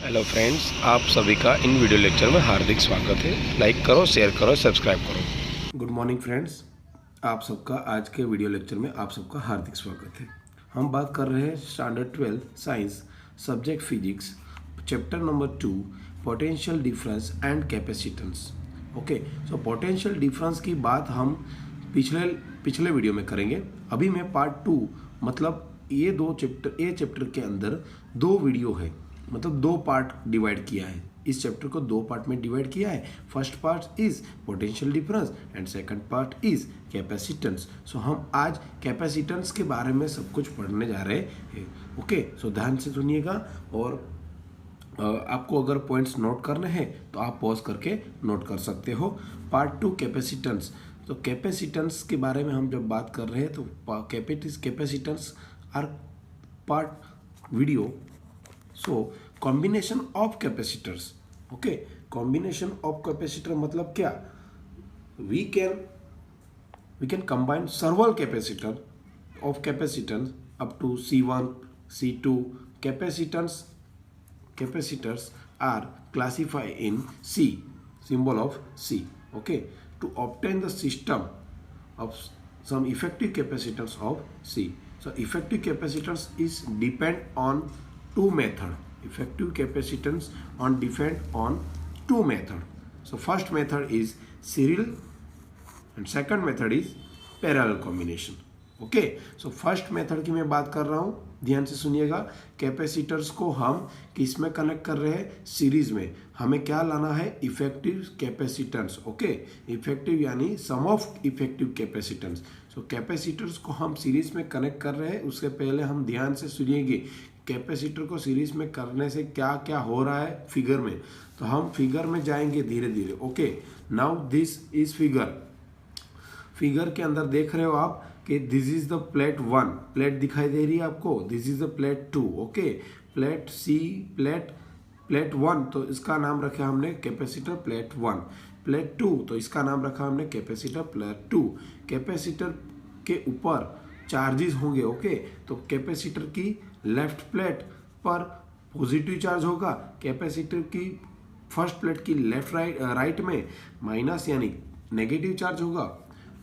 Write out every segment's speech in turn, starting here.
Hello friends, आप सभी का इन वीडियो लेक्चर में हार्दिक स्वागत है। लाइक करो, शेयर करो, सब्सक्राइब करो। गुड मॉर्निंग फ्रेंड्स, आप सबका आज के वीडियो लेक्चर में आप सबका हार्दिक स्वागत है। हम बात कर रहे हैं standard 12 science subject physics chapter number 2 potential difference and capacitance. Okay, so potential difference की बात हम पिछले वीडियो में करेंगे। अभी मैं पार्ट 2 मतलब ये चैप्टर के अंदर दो वीडियो है, मतलब दो पार्ट डिवाइड किया है। इस चैप्टर को दो पार्ट में डिवाइड किया है। First part is potential difference and second part is capacitance. So हम आज कैपेसिटेंस के बारे में सब कुछ पढ़ने जा रहे हैं। ओके, सो ध्यान से सुनिएगा और आपको अगर पॉइंट्स नोट करने हैं तो आप पॉज करके नोट कर सकते हो। Part 2 capacitance. तो कैपेसिटेंस के बारे में हम जब बात कर रहे हैं तो capacitance are part video. So combination of capacitors. Okay, combination of capacitor मतलब क्या? We can combine several capacitor of capacitance up to C1 C2 capacitors are classified in C, symbol of C. Okay, to obtain the system of some effective capacitance of C. So effective capacitance is depend on two method. Effective capacitance depend on two method. So first method is serial and second method is parallel combination. Okay, so first method की मैं बात कर रहा हूँ, ध्यान से सुनिएगा। Capacitors को हम किस में कनेक्ट कर रहे हैं? सीरीज में। हमें क्या लाना है? Effective capacitance. ओके, इफेक्टिव यानी sum of effective capacitance. So capacitors को हम सीरीज में कनेक्ट कर रहे हैं। उससे पहले हम ध्यान से सुनिएंगे कैपेसिटर को सीरीज में करने से क्या क्या हो रहा है फिगर में। तो हम फिगर में जाएंगे धीरे धीरे। Okay, now this is figure के अंदर देख रहे हो आप कि this is the plate 1, plate दिखाई दे रही है आपको। This is the plate 2। Okay, plate C, plate 1 तो इसका नाम रखा हमने कैपेसिटर प्लेट 1। प्लेट 2 तो इसका नाम रखा हमने कैपेसिटर प्लेट 2। कैपेसिटर के ऊपर चार्जेस होंगे। ओके, तो कैपेसिटर की लेफ्ट प्लेट पर पॉजिटिव चार्ज होगा, कैपेसिटर की फर्स्ट प्लेट की लेफ्ट राइट में माइनस यानी नेगेटिव चार्ज होगा।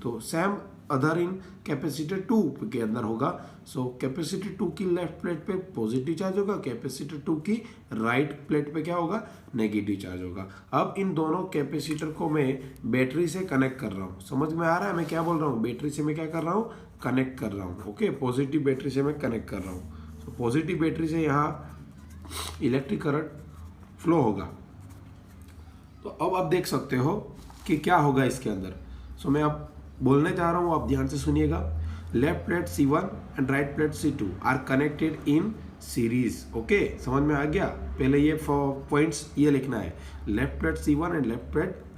तो सेम अदर इन कैपेसिटर 2 के अंदर होगा। सो कैपेसिटर 2 की लेफ्ट प्लेट पे पॉजिटिव चार्ज होगा, कैपेसिटर 2 की राइट प्लेट पे क्या होगा? नेगेटिव चार्ज होगा। अब इन दोनों कैपेसिटर को मैं बैटरी से कनेक्ट कर रहा हूँ। समझ में आ रहा है मैं क्या बोल रहा हूँ? बैटरी से मैं क्या कर रहा हूँ? कनेक्ट कर रहा हूँ। ओके, पॉजिटिव बैटरी से मैं कनेक्ट कर रहा हूँ। सो पॉजिटिव बैटरी से यहाँ इलेक्ट्रिक करंट फ्लो होगा। तो अब आप देख सकते हो कि क्या होगा इसके अंदर। सो मैं अब बोलने जा रहा हूँ, आप ध्यान से सुनिएगा। Left plate C1 and right plate C2 are connected in series. Okay, समझ में आ गया? पहले ये पॉइंट्स ये लिखना है। Left plate C1 and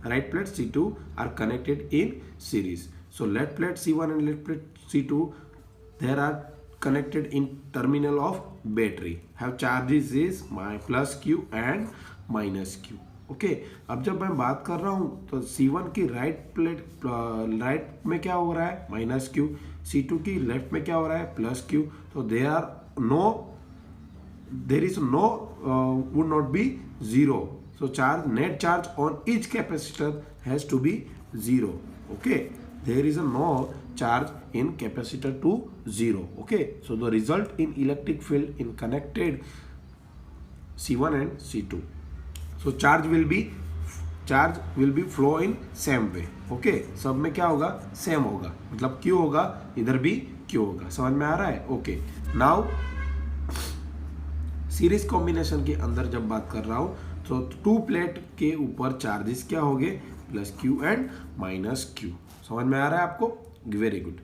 right plate C2 are connected in series. So left plate C1 and left plate C2 there are connected in terminal of battery have charges is plus Q and minus Q. Okay, अब जब मैं बात कर रहा हूँ तो C1 की right में क्या हो रहा है? Minus Q। C2 की लेफ्ट में क्या हो रहा है? Plus Q। तो there is no would not be zero. So net charge on each capacitor has to be zero. Okay, there is no charge in capacitor to 0. Okay, so the result in electric field in connected C1 and C2. So charge will be flow in same way. Okay, सब में क्या होगा? Same होगा, मतलब Q होगा, इधर भी Q होगा। समझ में आ रहा है? ओके, नाउ सीरीज कॉम्बिनेशन के अंदर जब बात कर रहा हूँ तो 2 प्लेट के ऊपर चार्जेस क्या होंगे? Plus Q and minus Q। समझ में आ रहा है आपको? Very good.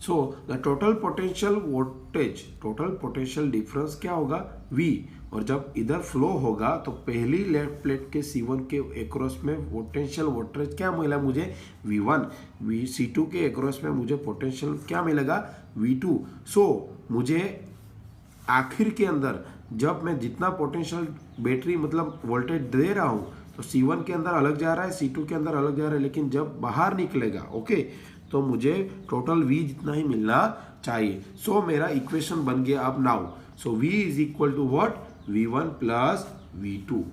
So the total potential voltage, total potential difference क्या होगा? V। और जब इधर फ्लो होगा तो पहली लेफ्ट प्लेट के C1 के एक्रॉस में पोटेंशियल वोल्टेज क्या मिला मुझे? V1। C2 के एक्रॉस में मुझे पोटेंशियल क्या मिलेगा? V2। सो मुझे आखिर के अंदर जब मैं जितना पोटेंशियल बैटरी मतलब वोल्टेज दे रहा हूँ तो C1 के अंदर अलग जा रहा है, C2 के अंदर अलग जा रहा है, लेकिन जब बाहर निकलेगा ओके तो मुझे टोटल V जितना ही मिलना चाहिए। सो मेरा इक्वेशन बन गया अब now. So V is equal to what? V1 plus V2.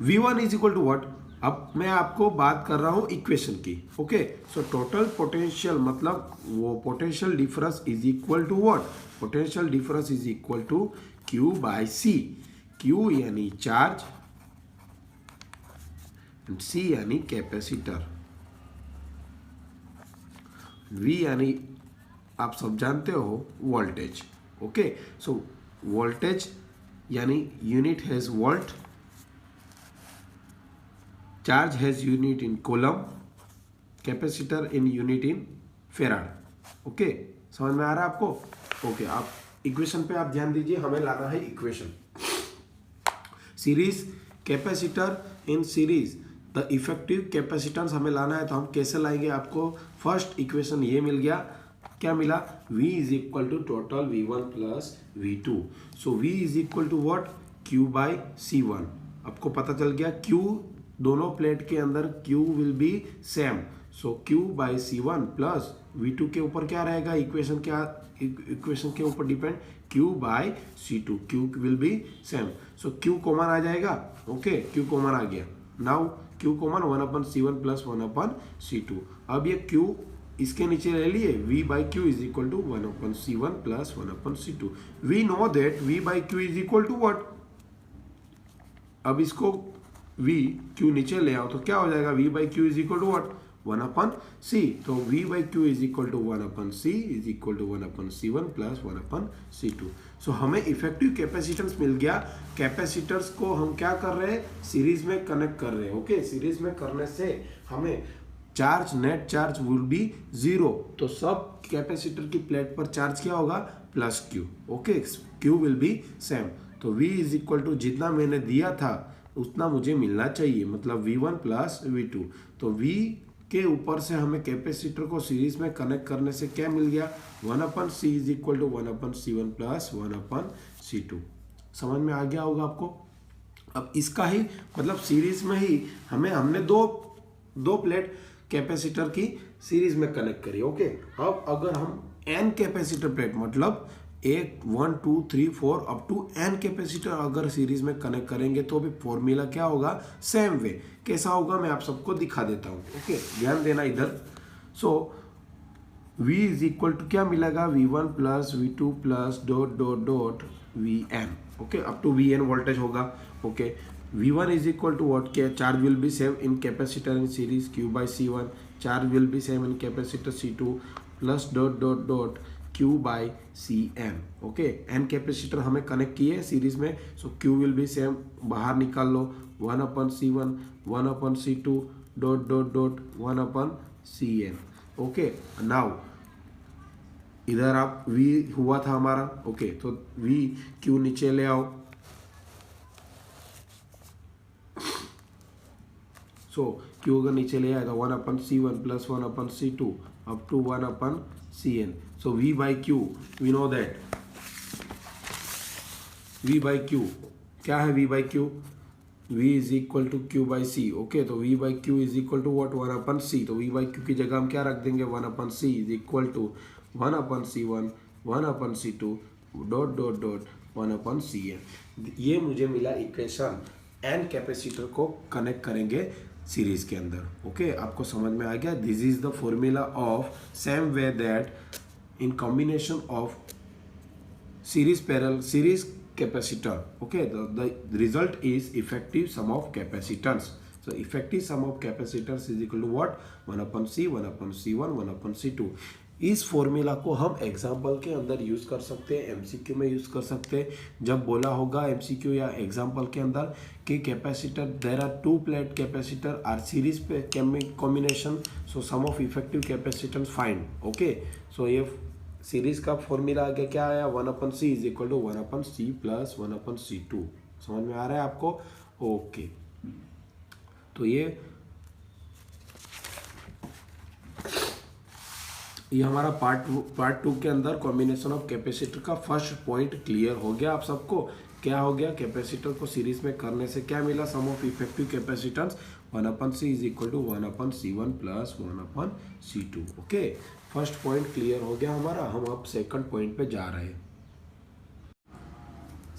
V1 is equal to what? अब मैं आपको बात कर रहा हूं इक्वेशन की. ओके, सो टोटल पोटेंशियल मतलब वो potential difference is equal to what? Potential difference is equal to Q by C. Q यानी चार्ज, C यानी कैपेसिटर, V यानी आप सब जानते हो वोल्टेज. ओके, सो वोल्टेज यानी unit has volt, charge has unit in coulomb, capacitor in unit in farad. Okay, समझ में आ रहा है आपको? ओके, आप इक्वेशन पे आप ध्यान दीजिए, हमें लाना है equation. Series capacitor in series the effective capacitance हमें लाना है. तो हम कैसे लाएंगे? आपको फर्स्ट इक्वेशन ये मिल गया. क्या मिला? V is equal to total V1 plus V2. So V is equal to what? Q by C1. आपको पता चल गया Q दोनों प्लेट के अंदर Q will be same. So Q by C1 plus V2 के ऊपर क्या रहेगा? इक्वेशन के ऊपर depend Q by C2. Q will be same. So Q common आ जाएगा. ओके, Q कॉमन आ गया. Now Q common 1/C1 plus 1/C2. अब ये Q इसके नीचे ले लिए. V by Q is equal to 1/C1 plus 1/C2. We know that V by Q is equal to what? अब इसको V Q नीचे ले आओ तो क्या हो जाएगा? V by Q is equal to what? 1/C. तो V by Q is equal to 1/C is equal to 1/C1 plus 1/C2. So हमें इफेक्टिव कैपेसिटेंस मिल गया. कैपेसिटर्स को हम क्या कर रहे हैं? सीरीज में कनेक्ट कर रहे हैं. ओके, सीरीज में करने से हमें charge, net charge will be 0. तो सब कैपेसिटर की प्लेट पर चार्ज क्या होगा? Plus Q. Okay, Q will be same. तो V इज इक्वल टू जितना मैंने दिया था उतना मुझे मिलना चाहिए, मतलब V1 प्लस V2. तो V के ऊपर से हमें कैपेसिटर को सीरीज में कनेक्ट करने से क्या मिल गया? 1/C is equal to 1/C1 plus 1/C2. समझ में आ गया होगा आपको? अब इसका ही मतलब सीरीज में ही हमने दो प्लेट कैपेसिटर की सीरीज में कनेक्ट करी. ओके, अब अगर हम n कैपेसिटर प्लेट मतलब 1 2 3 4 अप टू n कैपेसिटर अगर सीरीज में कनेक्ट करेंगे तो भी फॉर्मूला क्या होगा? Same way. कैसा होगा मैं आप सबको दिखा देता हूँ. ओके, ध्यान देना इधर. So V is equal to क्या मिलेगा? V1 plus V2 plus dot dot dot Vn. Okay, up to Vn voltage होगा. Okay, V1 is equal to what? Charge will be same in capacitor in series Q by C1. Charge will be same in capacitor C2 plus dot dot dot Q by Cn. Okay, n capacitor हमें connect किए series में. सो Q will be same. बाहर निकाल लो 1/C1 1/C2 dot dot dot 1/Cn. Okay, now इधर आप V हुआ था हमारा. ओके, तो V Q नीचे ले आओ. सो Q अगर नीचे ले आए तो 1/C1 plus 1/C2 up to 1/Cn. So V by Q we know that V by Q क्या है? V by Q V is equal to Q by C. Okay, तो V by Q is equal to what? 1/C. तो V by Q की जगह हम क्या रख देंगे? 1/C is equal to 1/C1 1/C2 dot dot dot 1/Cn. ये मुझे मिला इक्वेशन. n कैपेसिटर को कनेक्ट करेंगे सीरीज के अंदर. ओके, आपको समझ में आ गया? This is the formula of same way that in combination of series parallel series capacitor. Okay, the result is effective sum of capacitance. So effective sum of capacitance is equal to what? 1/C 1/C1 1/C2. इस formula को हम example के अंदर use कर सकते हैं, MCQ में use कर सकते हैं. जब बोला होगा एमसीक्यू या एग्जाम्पल के अंदर कि capacitor there are 2 plate capacitor are series पे combination, so sum of effective capacitance find. Okay, so ये सीरीज का फॉर्मूला आगे क्या आया? 1/C is equal to 1/C plus 1/C2. समझ में आ रहा है आपको? ओके, तो ये हमारा पार्ट 2 के अंदर कॉम्बिनेशन ऑफ कैपेसिटर का फर्स्ट पॉइंट क्लियर हो गया आप सबको. क्या हो गया? कैपेसिटर को सीरीज में करने से क्या मिला? Sum of effective capacitance 1/C is equal to 1/C1 plus 1/C2. Okay, first point clear हो गया हमारा. हम अब सेकंड पॉइंट पे जा रहे हैं.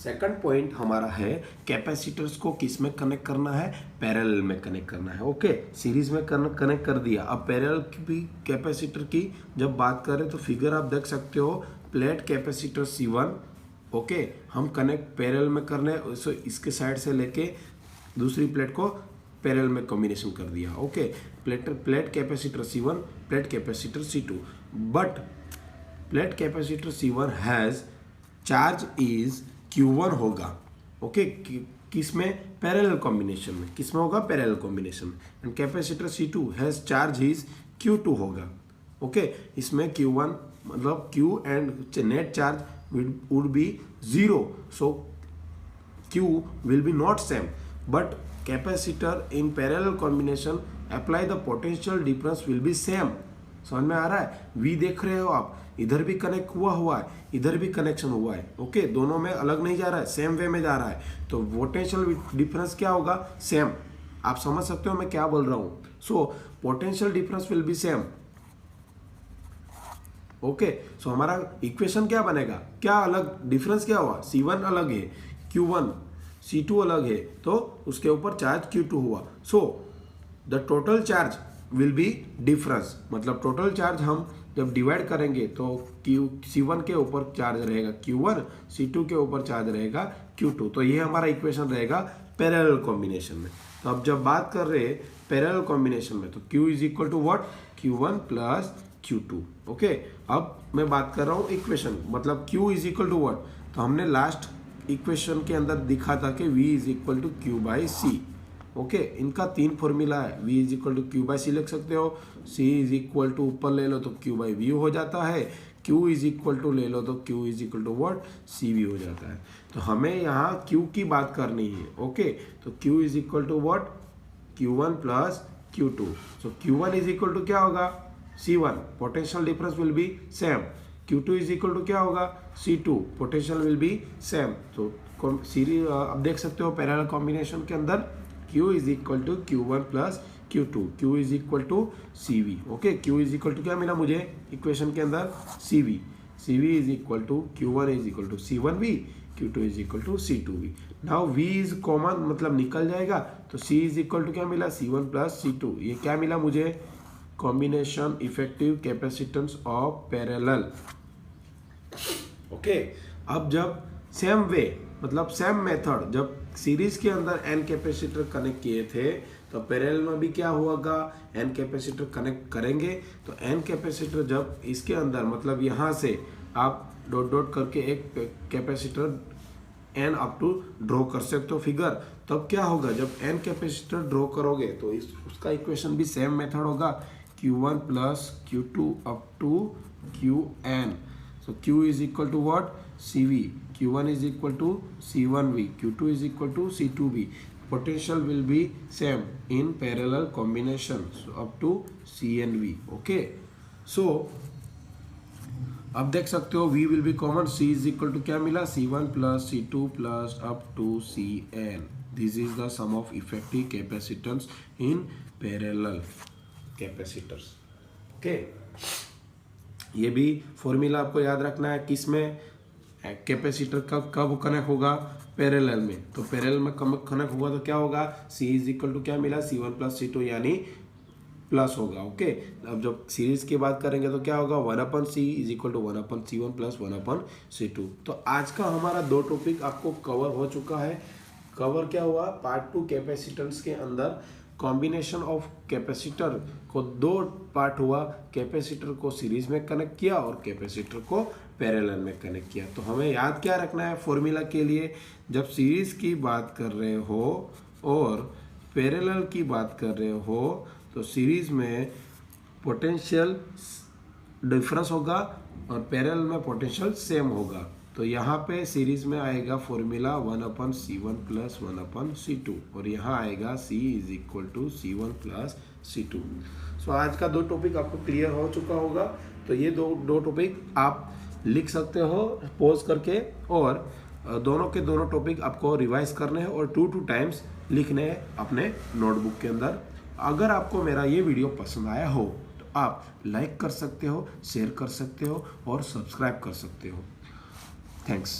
सेकंड पॉइंट हमारा है कैपेसिटर्स को किस में कनेक्ट करना है, पैरेलल में कनेक्ट करना है। ओके, सीरीज में कनेक्ट कर दिया। अब पैरेलल की भी कैपेसिटर की जब बात करें तो फिगर आप देख सकते हो, प्लेट कैपेसिटर C1, ओके, हम कनेक्ट पैरेलल में करने, सो इसके साइड से लेके दूसरी प्लेट को पैरेलल में कॉम्बिनेशन कर दिया। Okay, plate capacitor C1, plate capacitor C2, but plate capacitor C1 has charge is Q1 होगा। ओके, किस में, पैरेलल कॉम्बिनेशन में, किस में होगा, पैरेलल कॉम्बिनेशन में। And capacitor C2 has charge is Q2 होगा। ओके, इसमें Q1 मतलब Q and net charge would be 0, so Q will be not same, but capacitor in parallel combination apply the potential difference will be same। समझ में आ रहा है? V देख रहे हो आप, इधर भी कनेक्ट हुआ है, इधर भी कनेक्शन हुआ है। ओके, दोनों में अलग नहीं जा रहा है, सेम वे में जा रहा है, तो पोटेंशियल डिफरेंस क्या होगा, सेम। आप समझ सकते हो मैं क्या बोल रहा हूँ। So potential difference will be same. Okay, so हमारा इक्वेशन क्या बनेगा, क्या अलग डिफरेंस क्या हुआ, C1 अलग है, Q1, C2 अलग है, तो उसके ऊपर चार्ज Q2 हुआ। So the total charge will be difference, मतलब टोटल चार्ज हम जब डिवाइड करेंगे तो C1 के ऊपर चार्ज रहेगा Q1, C2 के ऊपर चार्ज रहेगा Q2। तो ये हमारा इक्वेशन रहेगा पैरेलल कॉम्बिनेशन में। तो अब जब बात कर रहे हैं पैरेलल कॉम्बिनेशन में, तो Q is equal to what, Q1 plus Q2। Okay, अब मैं बात कर रहा हूँ इक्वेशन, मतलब Q is equal to what, तो हमने लास्ट इक्वेशन के अंदर दिखा था कि V is equal to Q by C। Okay, इनका 3 फॉर्मूला है। V is equal to Q by C लिख सकते हो, C इज इक्वल टू ऊपर ले लो तो Q बाई V हो जाता है, Q इज इक्वल टू ले लो तो Q is equal to what, CV हो जाता है। तो हमें यहाँ Q की बात करनी है। ओके, तो Q is equal to what, Q1 plus Q2। So Q1 is equal to क्या होगा, C1, potential difference will be same. Q2 is equal to क्या होगा, C2, potential will be same. तो सीरीज अब देख सकते हो पैरेलल कॉम्बिनेशन के अंदर Q is equal to Q1 plus Q2, Q is equal to CV। Okay, Q is equal to क्या मिला मुझे इक्वेशन के अंदर, CV। CV is equal to Q1 is equal to C1V, Q2 is equal to C2V। Now V is common, मतलब निकल जाएगा, तो C is equal to क्या मिला, C1 प्लस C2। ये क्या मिला मुझे, combination effective capacitance of parallel. Okay, अब जब सेम वे, मतलब सेम मेथड, जब सीरीज के अंदर n कैपेसिटर कनेक्ट किए थे, तो पैरेलल में भी क्या होगा, n कैपेसिटर कनेक्ट करेंगे, तो n कैपेसिटर जब इसके अंदर, मतलब यहाँ से आप डॉट डॉट करके एक capacitor n up to draw कर सकते हो फिगर, तब क्या होगा, जब n कैपेसिटर ड्रॉ करोगे तो उसका इक्वेशन भी सेम मेथड होगा, Q1 plus Q2 up to Qn। So Q is equal to what, CV, Q1 is equal to C1V, Q2 is equal to C2V. Potential will be same in parallel combination, so up to C and V. Okay, so अब देख सकते हो V will be common, C is equal to क्या मिला, C1 plus C2 plus up to Cn. This is the sum of effective capacitance in parallel capacitors. Okay, ये भी formula आपको याद रखना है, किस में कैपेसिटर कब कनेक्ट होगा, पैरेलल में। तो पैरेलल में कब कनेक्ट होगा तो क्या होगा, C इज इक्वल टू क्या मिला, C1 प्लस C2, यानी प्लस होगा। ओके, अब जब सीरीज की बात करेंगे तो क्या होगा, 1/C is equal to 1/C1 plus 1/C2। तो आज का हमारा 2 टॉपिक आपको कवर हो चुका है। कवर क्या हुआ, पार्ट 2 कैपेसिटेंस के अंदर कॉम्बिनेशन ऑफ कैपेसिटर को 2 पार्ट हुआ, कैपेसिटर को सीरीज में कनेक्ट किया और कैपेसिटर को पैरेलल में कनेक्ट किया। तो हमें याद क्या रखना है फॉर्मूला के लिए, जब सीरीज की बात कर रहे हो और पैरेलल की बात कर रहे हो तो सीरीज में पोटेंशियल डिफरेंस होगा और पैरेलल में पोटेंशियल सेम होगा। तो यहाँ पे सीरीज में आएगा फॉर्मूला 1/C1 प्लस 1/C2 और यहाँ आएगा C is equal to C1 plus C2। So आज का 2 टॉपिक आपको क्लियर हो चुका होगा। तो ये दो टॉपिक आप लिख सकते हो पॉज करके, और दोनों के दोनों टॉपिक आपको रिवाइज करने हैं और 2 टाइम्स लिखने हैं अपने नोटबुक के अंदर। अगर आपको मेरा ये वीडियो पसंद आया हो तो आप लाइक कर सकते हो, शेयर कर सकते हो और सब्सक्राइब कर सकते हो। Thanks.